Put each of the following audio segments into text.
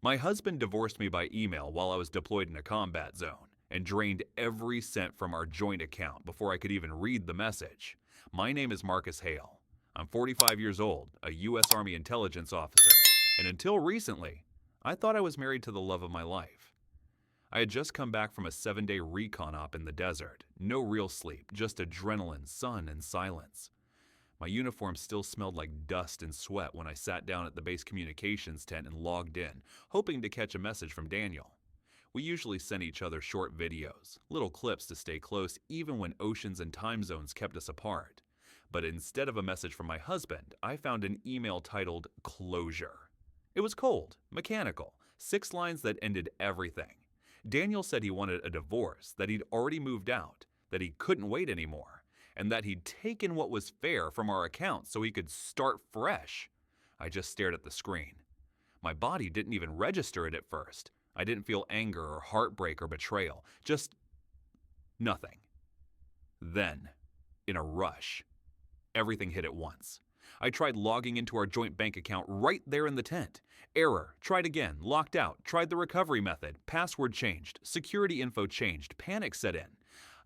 My husband divorced me by email while I was deployed in a combat zone and drained every cent from our joint account before I could even read the message. My name is Marcus Hale. I'm 45 years old, a U.S. Army intelligence officer, and until recently, I thought I was married to the love of my life. I had just come back from a 7-day recon op in the desert. No real sleep, just adrenaline, sun, and silence. My uniform still smelled like dust and sweat when I sat down at the base communications tent and logged in, hoping to catch a message from Daniel. We usually sent each other short videos, little clips to stay close even when oceans and time zones kept us apart. But instead of a message from my husband, I found an email titled Closure. It was cold, mechanical, 6 lines that ended everything. Daniel said he wanted a divorce, that he'd already moved out, that he couldn't wait anymore, and that he'd taken what was fair from our account so he could start fresh. I just stared at the screen. My body didn't even register it at first. I didn't feel anger or heartbreak or betrayal, just nothing. Then, in a rush, everything hit at once. I tried logging into our joint bank account right there in the tent. Error, tried again, locked out, tried the recovery method, password changed, security info changed, panic set in.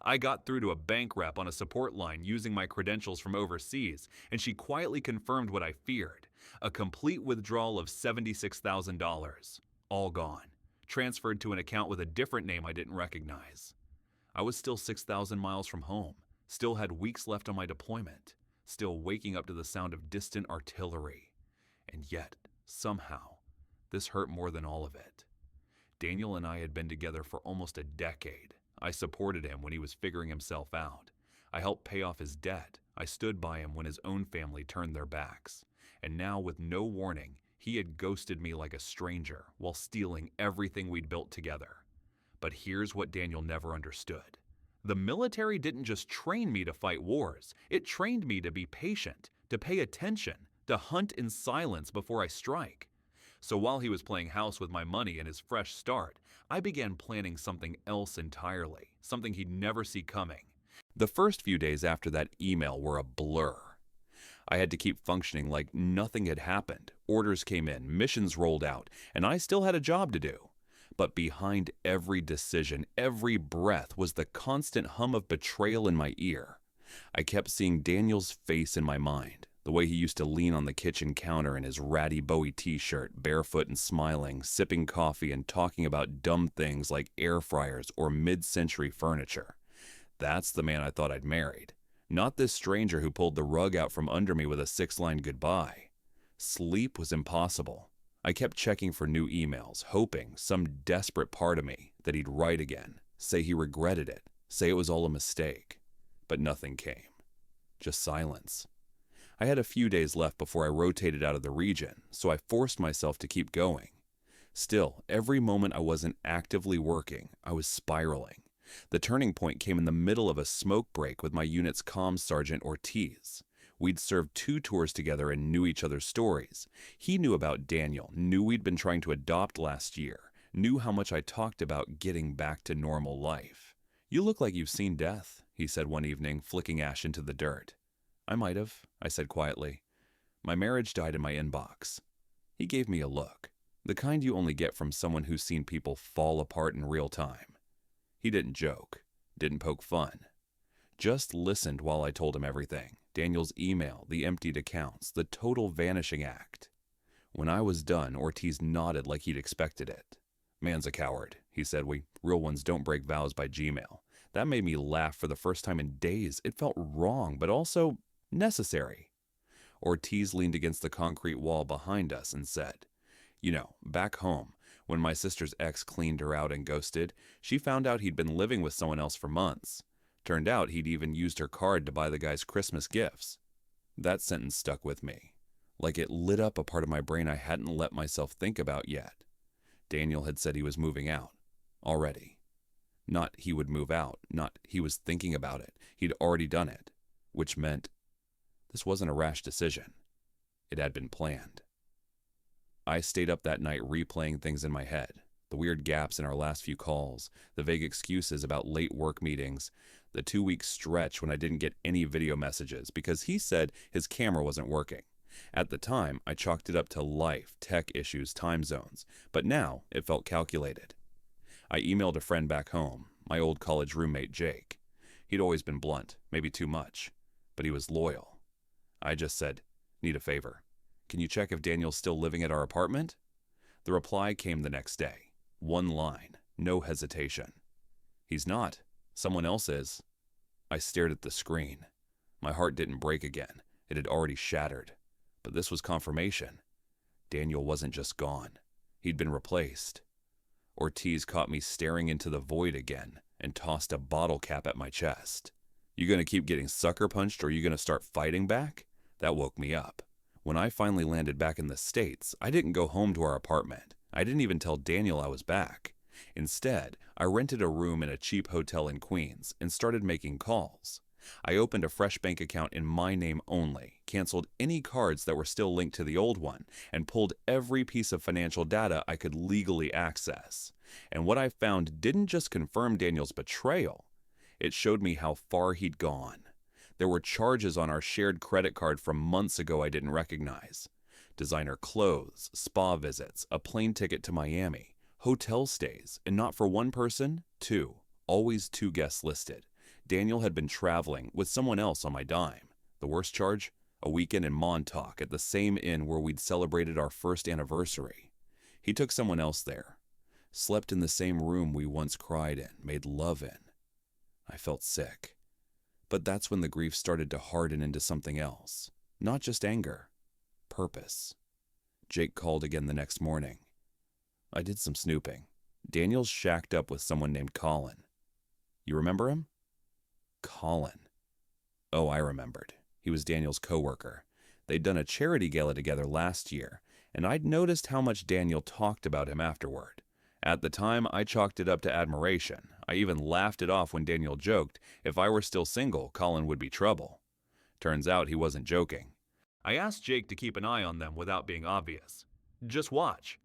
I got through to a bank rep on a support line using my credentials from overseas, and she quietly confirmed what I feared. A complete withdrawal of $76,000. All gone. Transferred to an account with a different name I didn't recognize. I was still 6,000 miles from home, still had weeks left on my deployment, still waking up to the sound of distant artillery. And yet, somehow, this hurt more than all of it. Daniel and I had been together for almost a decade. I supported him when he was figuring himself out. I helped pay off his debt. I stood by him when his own family turned their backs. And now, with no warning, he had ghosted me like a stranger while stealing everything we'd built together. But here's what Daniel never understood. The military didn't just train me to fight wars. It trained me to be patient, to pay attention, to hunt in silence before I strike. So while he was playing house with my money and his fresh start, I began planning something else entirely, something he'd never see coming. The first few days after that email were a blur. I had to keep functioning like nothing had happened. Orders came in, missions rolled out, and I still had a job to do. But behind every decision, every breath was the constant hum of betrayal in my ear. I kept seeing Daniel's face in my mind, the way he used to lean on the kitchen counter in his ratty Bowie t-shirt, barefoot and smiling, sipping coffee and talking about dumb things like air fryers or mid-century furniture. That's the man I thought I'd married. Not this stranger who pulled the rug out from under me with a 6-line goodbye. Sleep was impossible. I kept checking for new emails, hoping, some desperate part of me, that he'd write again, say he regretted it, say it was all a mistake. But nothing came. Just silence. I had a few days left before I rotated out of the region, so I forced myself to keep going. Still, every moment I wasn't actively working, I was spiraling. The turning point came in the middle of a smoke break with my unit's comms sergeant Ortiz. We'd served 2 tours together and knew each other's stories. He knew about Daniel, knew we'd been trying to adopt last year, knew how much I talked about getting back to normal life. "You look like you've seen death," he said one evening, flicking ash into the dirt. "I might have," I said quietly. "My marriage died in my inbox." He gave me a look, the kind you only get from someone who's seen people fall apart in real time. He didn't joke, didn't poke fun. Just listened while I told him everything. Daniel's email, the emptied accounts, the total vanishing act. When I was done, Ortiz nodded like he'd expected it. "Man's a coward," he said. "We real ones don't break vows by Gmail." That made me laugh for the first time in days. It felt wrong, but also necessary. Ortiz leaned against the concrete wall behind us and said, "You know, back home, when my sister's ex cleaned her out and ghosted, she found out he'd been living with someone else for months. Turned out he'd even used her card to buy the guy's Christmas gifts." That sentence stuck with me, like it lit up a part of my brain I hadn't let myself think about yet. Daniel had said he was moving out. Already. Not he would move out, not he was thinking about it. He'd already done it, which meant this wasn't a rash decision. It had been planned. I stayed up that night replaying things in my head. The weird gaps in our last few calls, the vague excuses about late work meetings, the 2-week stretch when I didn't get any video messages because he said his camera wasn't working. At the time, I chalked it up to life, tech issues, time zones, but now it felt calculated. I emailed a friend back home, my old college roommate Jake. He'd always been blunt, maybe too much, but he was loyal. I just said, "Need a favor. Can you check if Daniel's still living at our apartment?" The reply came the next day. One line, no hesitation. "He's not. Someone else is." I stared at the screen. My heart didn't break again. It had already shattered. But this was confirmation. Daniel wasn't just gone. He'd been replaced. Ortiz caught me staring into the void again and tossed a bottle cap at my chest. "You gonna keep getting sucker punched or are you gonna start fighting back?" That woke me up. When I finally landed back in the States, I didn't go home to our apartment. I didn't even tell Daniel I was back. Instead, I rented a room in a cheap hotel in Queens and started making calls. I opened a fresh bank account in my name only, canceled any cards that were still linked to the old one, and pulled every piece of financial data I could legally access. And what I found didn't just confirm Daniel's betrayal, it showed me how far he'd gone. There were charges on our shared credit card from months ago I didn't recognize. Designer clothes, spa visits, a plane ticket to Miami, hotel stays, and not for one person, two. Always two guests listed. Daniel had been traveling with someone else on my dime. The worst charge? A weekend in Montauk at the same inn where we'd celebrated our first anniversary. He took someone else there. Slept in the same room we once cried in, made love in. I felt sick. But that's when the grief started to harden into something else. Not just anger. Purpose. Jake called again the next morning. I did some snooping. Daniel's shacked up with someone named Colin. You remember him? Colin. Oh, I remembered. He was Daniel's coworker. They'd done a charity gala together last year, and I'd noticed how much Daniel talked about him afterward. At the time, I chalked it up to admiration. I even laughed it off when Daniel joked if I were still single, Colin would be trouble. Turns out he wasn't joking. I asked Jake to keep an eye on them without being obvious. Just watch.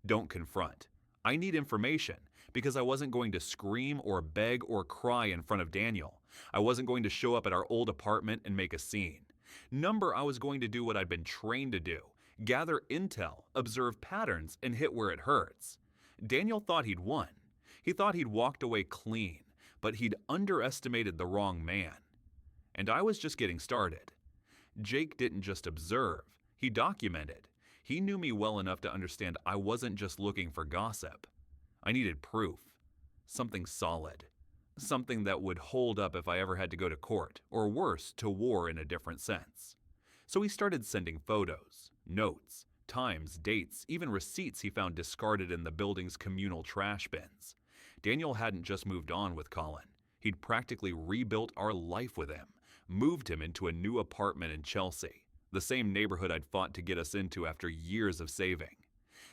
Don't confront. I need information because I wasn't going to scream or beg or cry in front of Daniel. I wasn't going to show up at our old apartment and make a scene. I was going to do what I'd been trained to do. Gather intel, observe patterns, and hit where it hurts. Daniel thought he'd won. He thought he'd walked away clean, but he'd underestimated the wrong man. And I was just getting started. Jake didn't just observe, he documented. He knew me well enough to understand I wasn't just looking for gossip. I needed proof. Something solid. Something that would hold up if I ever had to go to court, or worse, to war in a different sense. So he started sending photos, notes, times, dates, even receipts he found discarded in the building's communal trash bins. Daniel hadn't just moved on with Colin. He'd practically rebuilt our life with him, moved him into a new apartment in Chelsea, the same neighborhood I'd fought to get us into after years of saving.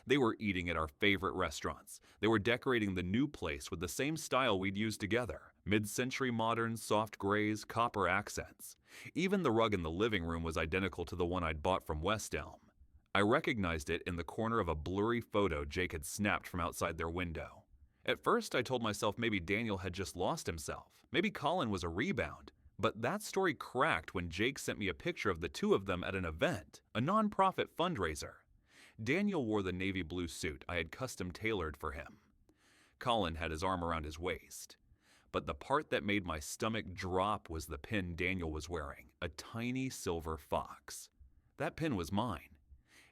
They were eating at our favorite restaurants. They were decorating the new place with the same style we'd used together. Mid-century modern, soft grays, copper accents. Even the rug in the living room was identical to the one I'd bought from West Elm. I recognized it in the corner of a blurry photo Jake had snapped from outside their window. At first, I told myself maybe Daniel had just lost himself. Maybe Colin was a rebound. But that story cracked when Jake sent me a picture of the two of them at an event, a non-profit fundraiser. Daniel wore the navy blue suit I had custom tailored for him. Colin had his arm around his waist. But the part that made my stomach drop was the pin Daniel was wearing, a tiny silver fox. That pin was mine.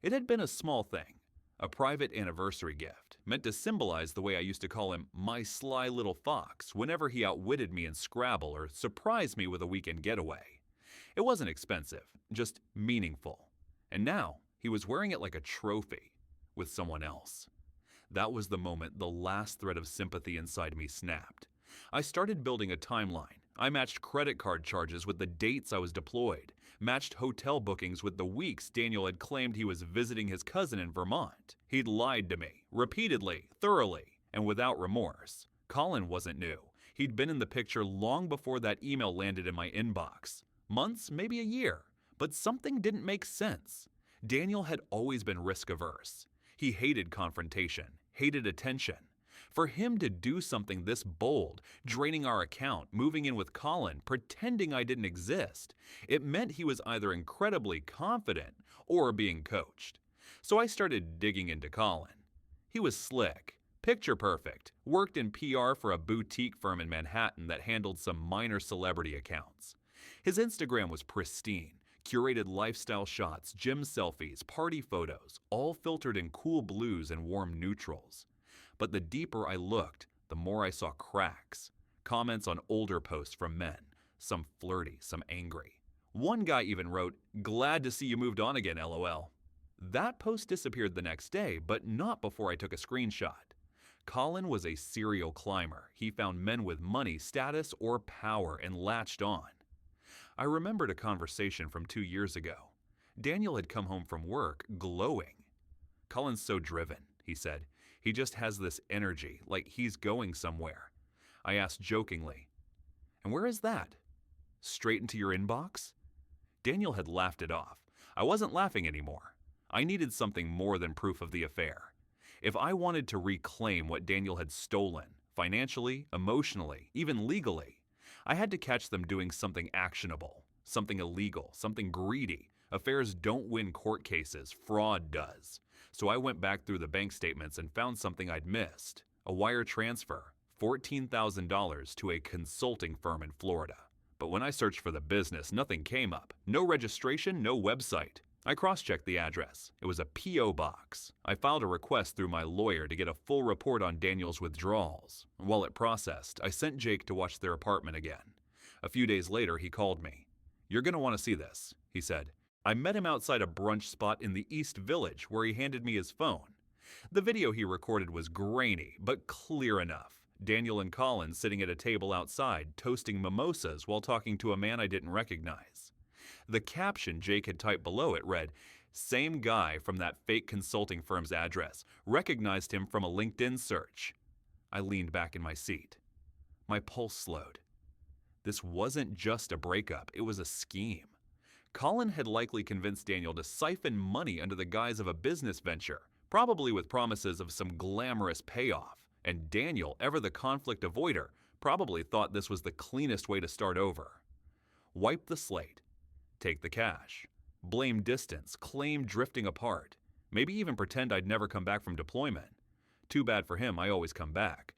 It had been a small thing, a private anniversary gift, meant to symbolize the way I used to call him my sly little fox whenever he outwitted me in Scrabble or surprised me with a weekend getaway. It wasn't expensive, just meaningful. And now, he was wearing it like a trophy, with someone else. That was the moment the last thread of sympathy inside me snapped. I started building a timeline. I matched credit card charges with the dates I was deployed, matched hotel bookings with the weeks Daniel had claimed he was visiting his cousin in Vermont. He'd lied to me, repeatedly, thoroughly, and without remorse. Colin wasn't new. He'd been in the picture long before that email landed in my inbox. Months, maybe a year. But something didn't make sense. Daniel had always been risk-averse. He hated confrontation, hated attention. For him to do something this bold, draining our account, moving in with Colin, pretending I didn't exist, it meant he was either incredibly confident or being coached. So I started digging into Colin. He was slick, picture perfect, worked in PR for a boutique firm in Manhattan that handled some minor celebrity accounts. His Instagram was pristine, curated lifestyle shots, gym selfies, party photos, all filtered in cool blues and warm neutrals. But the deeper I looked, the more I saw cracks. Comments on older posts from men, some flirty, some angry. One guy even wrote, "Glad to see you moved on again, LOL." That post disappeared the next day, but not before I took a screenshot. Colin was a serial climber. He found men with money, status, or power and latched on. I remembered a conversation from 2 years ago. Daniel had come home from work, glowing. "Colin's so driven," he said. "He just has this energy, like he's going somewhere." I asked jokingly, "And where is that?" "Straight into your inbox?" Daniel had laughed it off. I wasn't laughing anymore. I needed something more than proof of the affair. If I wanted to reclaim what Daniel had stolen, financially, emotionally, even legally, I had to catch them doing something actionable, something illegal, something greedy. Affairs don't win court cases, fraud does. So I went back through the bank statements and found something I'd missed. A wire transfer, $14,000 to a consulting firm in Florida. But when I searched for the business, nothing came up. No registration, no website. I cross-checked the address. It was a P.O. box. I filed a request through my lawyer to get a full report on Daniel's withdrawals. While it processed, I sent Jake to watch their apartment again. A few days later, he called me. "You're going to want to see this," he said. I met him outside a brunch spot in the East Village where he handed me his phone. The video he recorded was grainy, but clear enough. Daniel and Colin sitting at a table outside, toasting mimosas while talking to a man I didn't recognize. The caption Jake had typed below it read, "Same guy from that fake consulting firm's address. Recognized him from a LinkedIn search." I leaned back in my seat. My pulse slowed. This wasn't just a breakup, it was a scheme. Colin had likely convinced Daniel to siphon money under the guise of a business venture, probably with promises of some glamorous payoff. And Daniel, ever the conflict avoider, probably thought this was the cleanest way to start over. Wipe the slate. Take the cash. Blame distance, claim drifting apart. Maybe even pretend I'd never come back from deployment. Too bad for him, I always come back.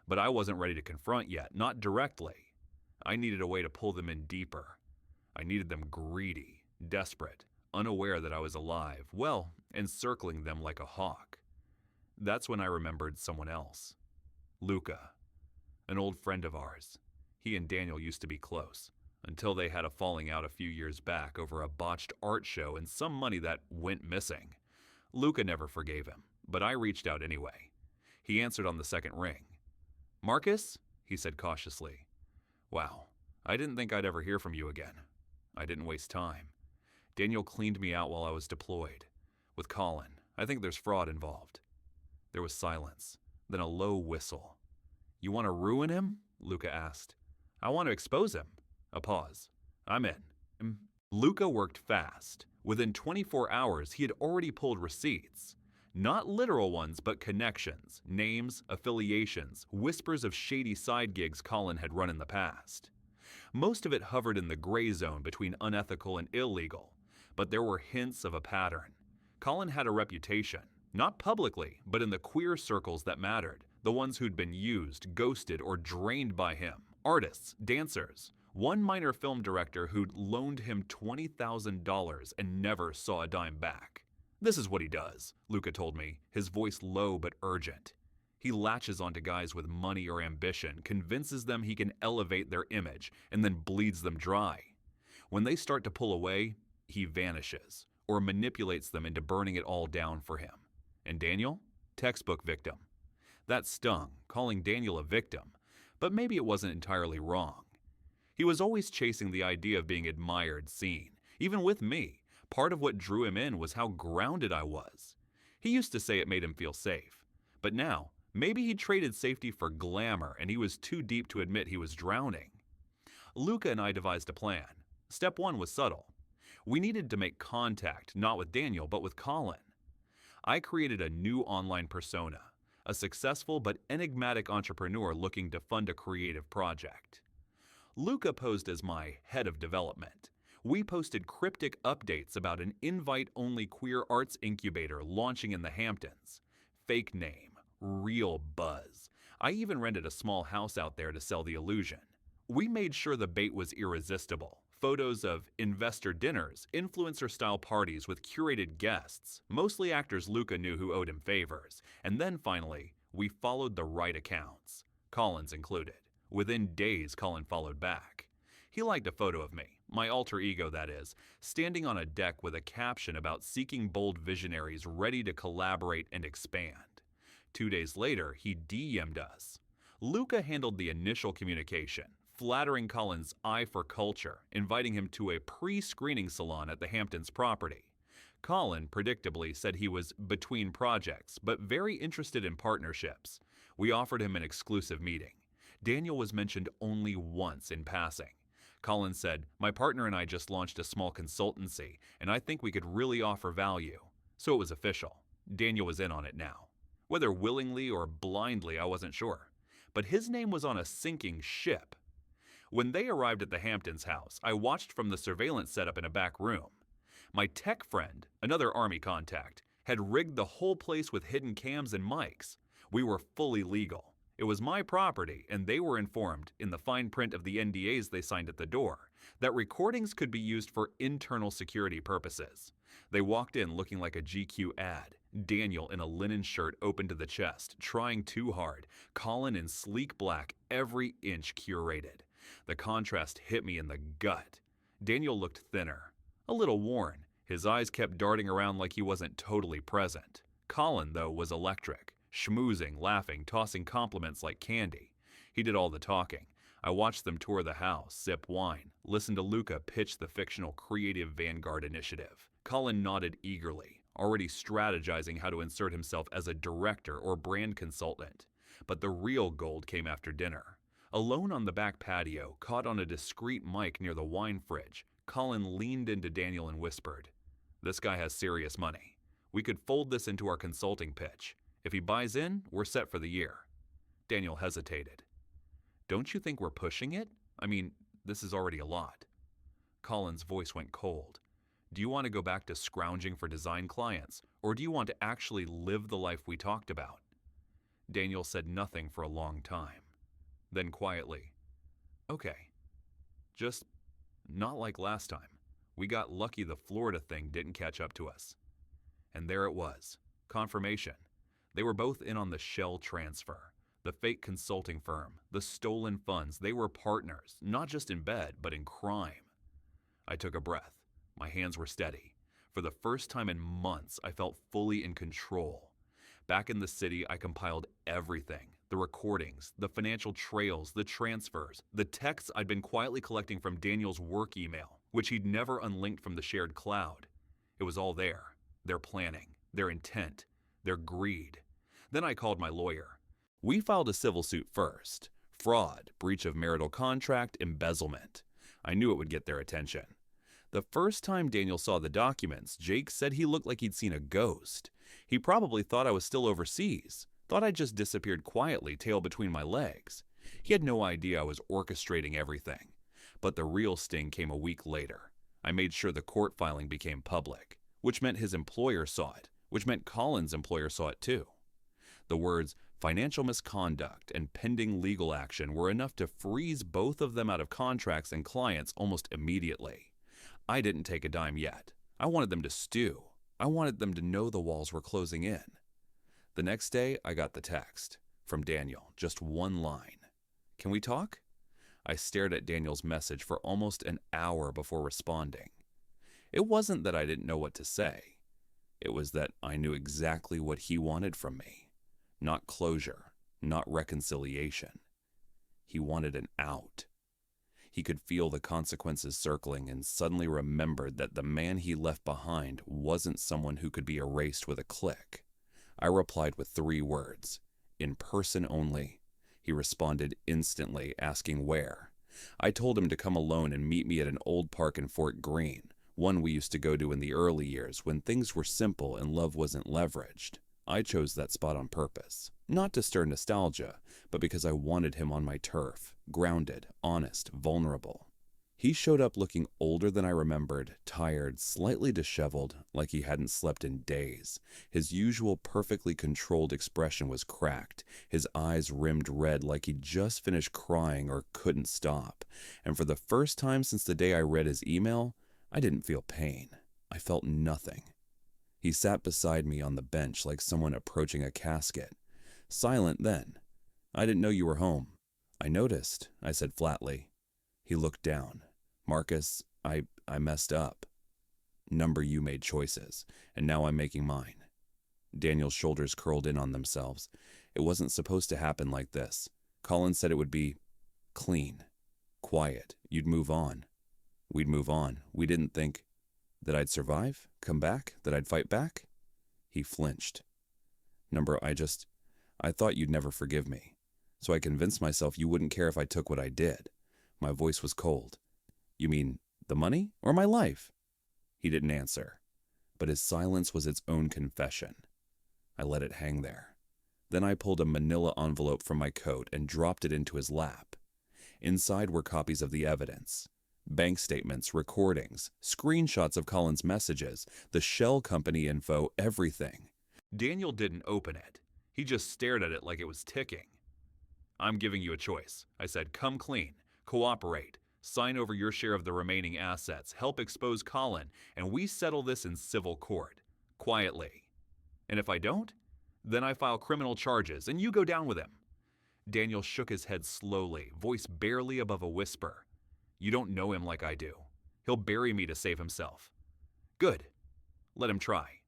But I wasn't ready to confront yet, not directly. I needed a way to pull them in deeper. I needed them greedy, desperate, unaware that I was alive, well, encircling them like a hawk. That's when I remembered someone else. Luca, an old friend of ours. He and Daniel used to be close, until they had a falling out a few years back over a botched art show and some money that went missing. Luca never forgave him, but I reached out anyway. He answered on the second ring. "Marcus?" he said cautiously. "Wow, I didn't think I'd ever hear from you again." I didn't waste time. Daniel cleaned me out while I was deployed. With Colin, I think there's fraud involved. There was silence, then a low whistle. "You want to ruin him?" Luca asked. "I want to expose him." A pause. "I'm in." Luca worked fast. Within 24 hours, he had already pulled receipts. Not literal ones, but connections, names, affiliations, whispers of shady side gigs Colin had run in the past. Most of it hovered in the gray zone between unethical and illegal, but there were hints of a pattern. Colin had a reputation, not publicly, but in the queer circles that mattered, the ones who'd been used, ghosted, or drained by him. Artists, dancers. One minor film director who'd loaned him $20,000 and never saw a dime back. "This is what he does," Luca told me, his voice low but urgent. He latches onto guys with money or ambition, convinces them he can elevate their image, and then bleeds them dry. When they start to pull away, he vanishes, or manipulates them into burning it all down for him. And Daniel? Textbook victim. That stung, calling Daniel a victim, but maybe it wasn't entirely wrong. He was always chasing the idea of being admired, seen. Even with me, part of what drew him in was how grounded I was. He used to say it made him feel safe. But now, maybe he traded safety for glamour and he was too deep to admit he was drowning. Luca and I devised a plan. Step one was subtle. We needed to make contact, not with Daniel, but with Colin. I created a new online persona, a successful but enigmatic entrepreneur looking to fund a creative project. Luca posed as my head of development. We posted cryptic updates about an invite-only queer arts incubator launching in the Hamptons. Fake name, real buzz. I even rented a small house out there to sell the illusion. We made sure the bait was irresistible. Photos of investor dinners, influencer-style parties with curated guests, mostly actors Luca knew who owed him favors. And then finally, we followed the right accounts, Colin's included. Within days, Colin followed back. He liked a photo of me, my alter ego that is, standing on a deck with a caption about seeking bold visionaries ready to collaborate and expand. 2 days later, he DM'd us. Luca handled the initial communication, flattering Colin's eye for culture, inviting him to a pre-screening salon at the Hamptons property. Colin, predictably, said he was between projects, but very interested in partnerships. We offered him an exclusive meeting. Daniel was mentioned only once in passing. Colin said, "My partner and I just launched a small consultancy, and I think we could really offer value." So it was official. Daniel was in on it now. Whether willingly or blindly, I wasn't sure. But his name was on a sinking ship. When they arrived at the Hamptons house, I watched from the surveillance setup in a back room. My tech friend, another Army contact, had rigged the whole place with hidden cams and mics. We were fully legal. It was my property, and they were informed, in the fine print of the NDAs they signed at the door, that recordings could be used for internal security purposes. They walked in looking like a GQ ad. Daniel in a linen shirt open to the chest, trying too hard. Colin in sleek black, every inch curated. The contrast hit me in the gut. Daniel looked thinner, a little worn. His eyes kept darting around like he wasn't totally present. Colin, though, was electric. Schmoozing, laughing, tossing compliments like candy. He did all the talking. I watched them tour the house, sip wine, listen to Luca pitch the fictional Creative Vanguard initiative. Colin nodded eagerly, already strategizing how to insert himself as a director or brand consultant. But the real gold came after dinner. Alone on the back patio, caught on a discreet mic near the wine fridge, Colin leaned into Daniel and whispered, "This guy has serious money. We could fold this into our consulting pitch. If he buys in, we're set for the year." Daniel hesitated. "Don't you think we're pushing it? I mean, this is already a lot." Colin's voice went cold. "Do you want to go back to scrounging for design clients, or do you want to actually live the life we talked about?" Daniel said nothing for a long time. Then quietly, "Okay. Just not like last time. We got lucky the Florida thing didn't catch up to us." And there it was. Confirmation. They were both in on the shell transfer, the fake consulting firm, the stolen funds. They were partners, not just in bed, but in crime. I took a breath. My hands were steady. For the first time in months, I felt fully in control. Back in the city, I compiled everything. The recordings, the financial trails, the transfers, the texts I'd been quietly collecting from Daniel's work email, which he'd never unlinked from the shared cloud. It was all there. Their planning, their intent, their greed. Then I called my lawyer. We filed a civil suit first. Fraud, breach of marital contract, embezzlement. I knew it would get their attention. The first time Daniel saw the documents, Jake said he looked like he'd seen a ghost. He probably thought I was still overseas, thought I'd just disappeared quietly, tail between my legs. He had no idea I was orchestrating everything. But the real sting came a week later. I made sure the court filing became public, which meant his employer saw it, which meant Colin's employer saw it too. The words financial misconduct and pending legal action were enough to freeze both of them out of contracts and clients almost immediately. I didn't take a dime yet. I wanted them to stew. I wanted them to know the walls were closing in. The next day, I got the text from Daniel, just one line. "Can we talk?" I stared at Daniel's message for almost an hour before responding. It wasn't that I didn't know what to say. It was that I knew exactly what he wanted from me. Not closure, not reconciliation. He wanted an out. He could feel the consequences circling and suddenly remembered that the man he left behind wasn't someone who could be erased with a click. I replied with 3 words, "In person only." He responded instantly, asking where. I told him to come alone and meet me at an old park in Fort Greene, one we used to go to in the early years when things were simple and love wasn't leveraged. I chose that spot on purpose. Not to stir nostalgia, but because I wanted him on my turf, grounded, honest, vulnerable. He showed up looking older than I remembered, tired, slightly disheveled, like he hadn't slept in days. His usual perfectly controlled expression was cracked, his eyes rimmed red like he'd just finished crying or couldn't stop. And for the first time since the day I read his email, I didn't feel pain. I felt nothing. He sat beside me on the bench like someone approaching a casket. Silent then. "I didn't know you were home." "I noticed," I said flatly. He looked down. "Marcus, I messed up. Number you made choices, and now I'm making mine." Daniel's shoulders curled in on themselves. "It wasn't supposed to happen like this. Colin said it would be clean, quiet. You'd move on. We'd move on. We didn't think that I'd survive, come back, that I'd fight back." He flinched. "Number, I thought you'd never forgive me. So I convinced myself you wouldn't care if I took what I did." My voice was cold. "You mean the money or my life?" He didn't answer, but his silence was its own confession. I let it hang there. Then I pulled a manila envelope from my coat and dropped it into his lap. Inside were copies of the evidence. Bank statements, recordings, screenshots of Colin's messages, the shell company info, everything. Daniel didn't open it. He just stared at it like it was ticking. "I'm giving you a choice," I said. "Come clean, cooperate, sign over your share of the remaining assets, help expose Colin, and we settle this in civil court, quietly. And if I don't, then I file criminal charges and you go down with him." Daniel shook his head slowly, voice barely above a whisper. "You don't know him like I do. He'll bury me to save himself." "Good. Let him try."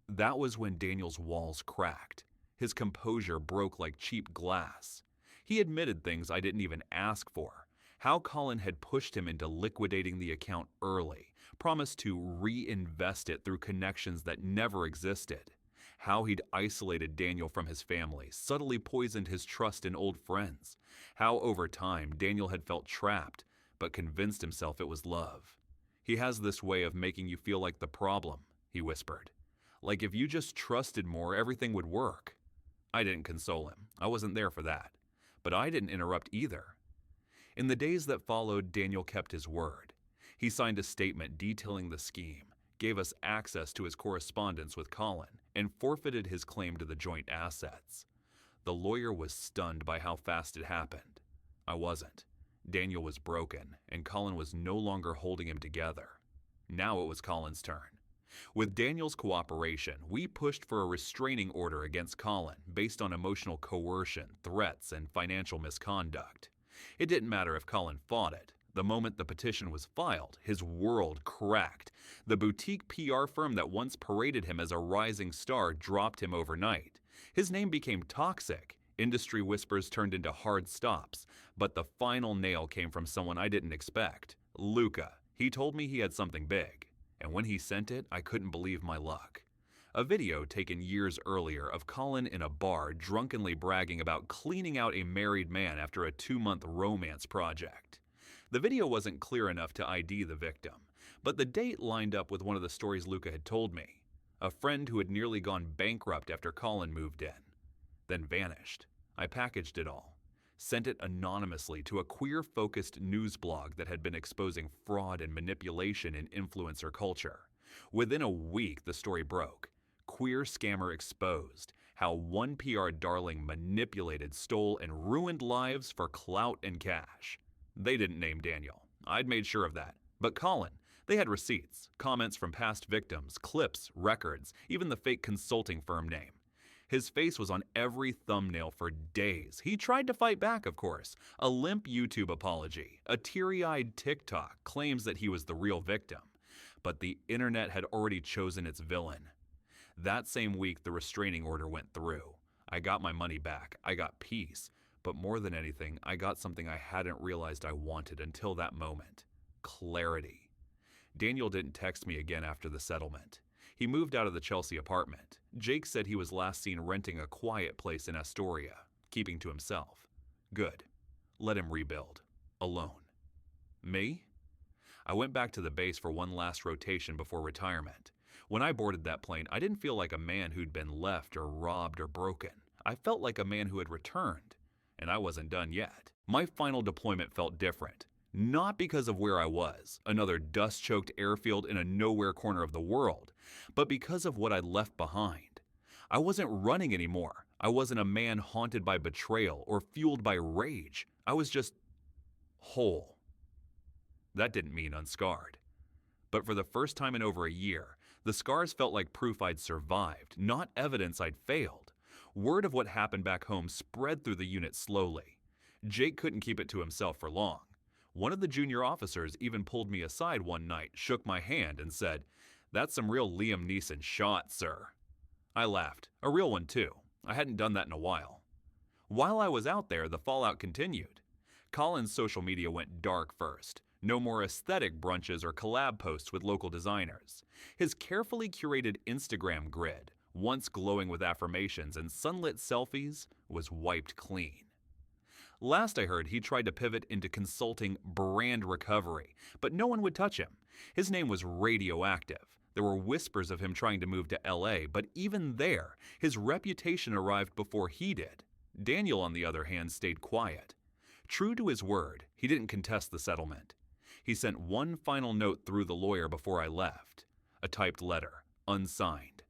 That was when Daniel's walls cracked. His composure broke like cheap glass. He admitted things I didn't even ask for. How Colin had pushed him into liquidating the account early, promised to reinvest it through connections that never existed. How he'd isolated Daniel from his family, subtly poisoned his trust in old friends. How over time Daniel had felt trapped, but convinced himself it was love. "He has this way of making you feel like the problem," he whispered. "Like if you just trusted more, everything would work." I didn't console him. I wasn't there for that. But I didn't interrupt either. In the days that followed, Daniel kept his word. He signed a statement detailing the scheme, gave us access to his correspondence with Colin, and forfeited his claim to the joint assets. The lawyer was stunned by how fast it happened. I wasn't. Daniel was broken, and Colin was no longer holding him together. Now it was Colin's turn. With Daniel's cooperation, we pushed for a restraining order against Colin based on emotional coercion, threats, and financial misconduct. It didn't matter if Colin fought it. The moment the petition was filed, his world cracked. The boutique PR firm that once paraded him as a rising star dropped him overnight. His name became toxic. Industry whispers turned into hard stops. But the final nail came from someone I didn't expect. Luca. He told me he had something big. And when he sent it, I couldn't believe my luck. A video taken years earlier of Colin in a bar drunkenly bragging about cleaning out a married man after a 2-month romance project. The video wasn't clear enough to ID the victim, but the date lined up with one of the stories Luca had told me. A friend who had nearly gone bankrupt after Colin moved in, then vanished. I packaged it all. Sent it anonymously to a queer-focused news blog that had been exposing fraud and manipulation in influencer culture. Within a week, the story broke. Queer scammer exposed. How one PR darling manipulated, stole, and ruined lives for clout and cash. They didn't name Daniel. I'd made sure of that. But Colin, they had receipts, comments from past victims, clips, records, even the fake consulting firm name. His face was on every thumbnail for days. He tried to fight back, of course. A limp YouTube apology, a teary-eyed TikTok, claims that he was the real victim. But the internet had already chosen its villain. That same week, the restraining order went through. I got my money back. I got peace. But more than anything, I got something I hadn't realized I wanted until that moment. Clarity. Daniel didn't text me again after the settlement. He moved out of the Chelsea apartment. Jake said he was last seen renting a quiet place in Astoria, keeping to himself. Good. Let him rebuild. Alone. Me? I went back to the base for one last rotation before retirement. When I boarded that plane, I didn't feel like a man who'd been left or robbed or broken. I felt like a man who had returned, and I wasn't done yet. My final deployment felt different. Not because of where I was, another dust-choked airfield in a nowhere corner of the world, but because of what I'd left behind. I wasn't running anymore. I wasn't a man haunted by betrayal or fueled by rage. I was just whole. That didn't mean unscarred. But for the first time in over a year, the scars felt like proof I'd survived, not evidence I'd failed. Word of what happened back home spread through the unit slowly. Jake couldn't keep it to himself for long. One of the junior officers even pulled me aside one night, shook my hand, and said, "That's some real Liam Neeson shot, sir." I laughed. A real one, too. I hadn't done that in a while. While I was out there, the fallout continued. Colin's social media went dark first. No more aesthetic brunches or collab posts with local designers. His carefully curated Instagram grid, once glowing with affirmations and sunlit selfies, was wiped clean. Last I heard, he tried to pivot into consulting brand recovery, but no one would touch him. His name was radioactive. There were whispers of him trying to move to LA, but even there, his reputation arrived before he did. Daniel, on the other hand, stayed quiet. True to his word, he didn't contest the settlement. He sent one final note through the lawyer before I left. A typed letter, unsigned.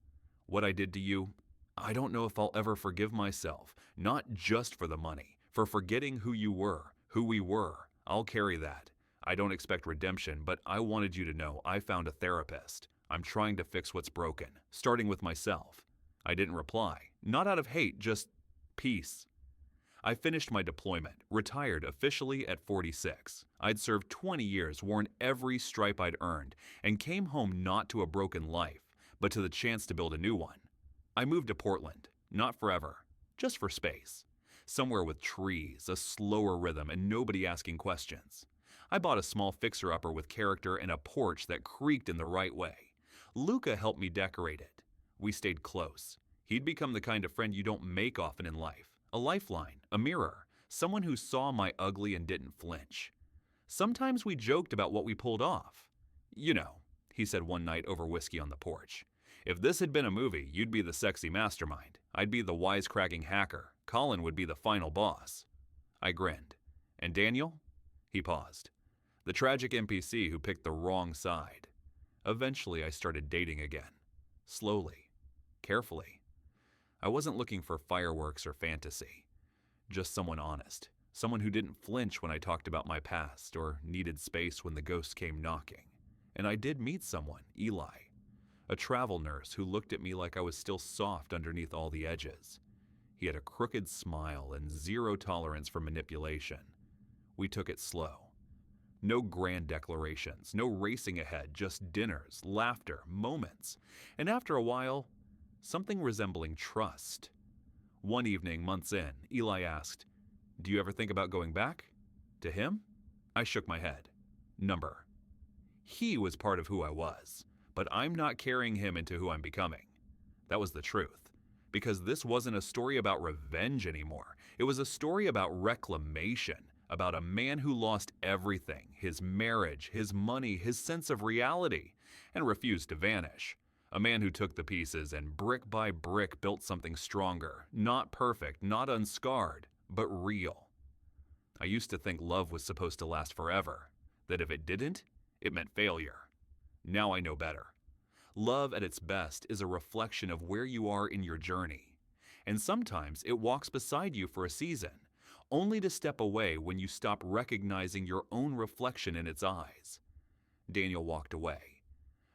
"What I did to you, I don't know if I'll ever forgive myself, not just for the money, for forgetting who you were, who we were. I'll carry that. I don't expect redemption, but I wanted you to know I found a therapist. I'm trying to fix what's broken, starting with myself." I didn't reply, not out of hate, just peace. I finished my deployment, retired officially at 46. I'd served 20 years, worn every stripe I'd earned, and came home not to a broken life, but to the chance to build a new one. I moved to Portland, not forever, just for space. Somewhere with trees, a slower rhythm, and nobody asking questions. I bought a small fixer-upper with character and a porch that creaked in the right way. Luca helped me decorate it. We stayed close. He'd become the kind of friend you don't make often in life. A lifeline, a mirror, someone who saw my ugly and didn't flinch. Sometimes we joked about what we pulled off. "You know," he said one night over whiskey on the porch, "if this had been a movie, you'd be the sexy mastermind. I'd be the wisecracking hacker. Colin would be the final boss." I grinned. "And Daniel?" He paused. "The tragic NPC who picked the wrong side." Eventually, I started dating again. Slowly. Carefully. I wasn't looking for fireworks or fantasy. Just someone honest. Someone who didn't flinch when I talked about my past or needed space when the ghosts came knocking. And I did meet someone, Eli. A travel nurse who looked at me like I was still soft underneath all the edges. He had a crooked smile and zero tolerance for manipulation. We took it slow. No grand declarations, no racing ahead, just dinners, laughter, moments. And after a while, something resembling trust. One evening, months in, Eli asked, "Do you ever think about going back? To him?" I shook my head. Number. He was part of who I was, but I'm not carrying him into who I'm becoming. That was the truth. Because this wasn't a story about revenge anymore. It was a story about reclamation, about a man who lost everything, his marriage, his money, his sense of reality, and refused to vanish. A man who took the pieces and brick by brick built something stronger, not perfect, not unscarred, but real. I used to think love was supposed to last forever, that if it didn't, it meant failure. Now I know better. Love at its best is a reflection of where you are in your journey. And sometimes it walks beside you for a season, only to step away when you stop recognizing your own reflection in its eyes. Daniel walked away.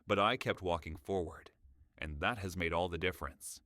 But I kept walking forward, and that has made all the difference.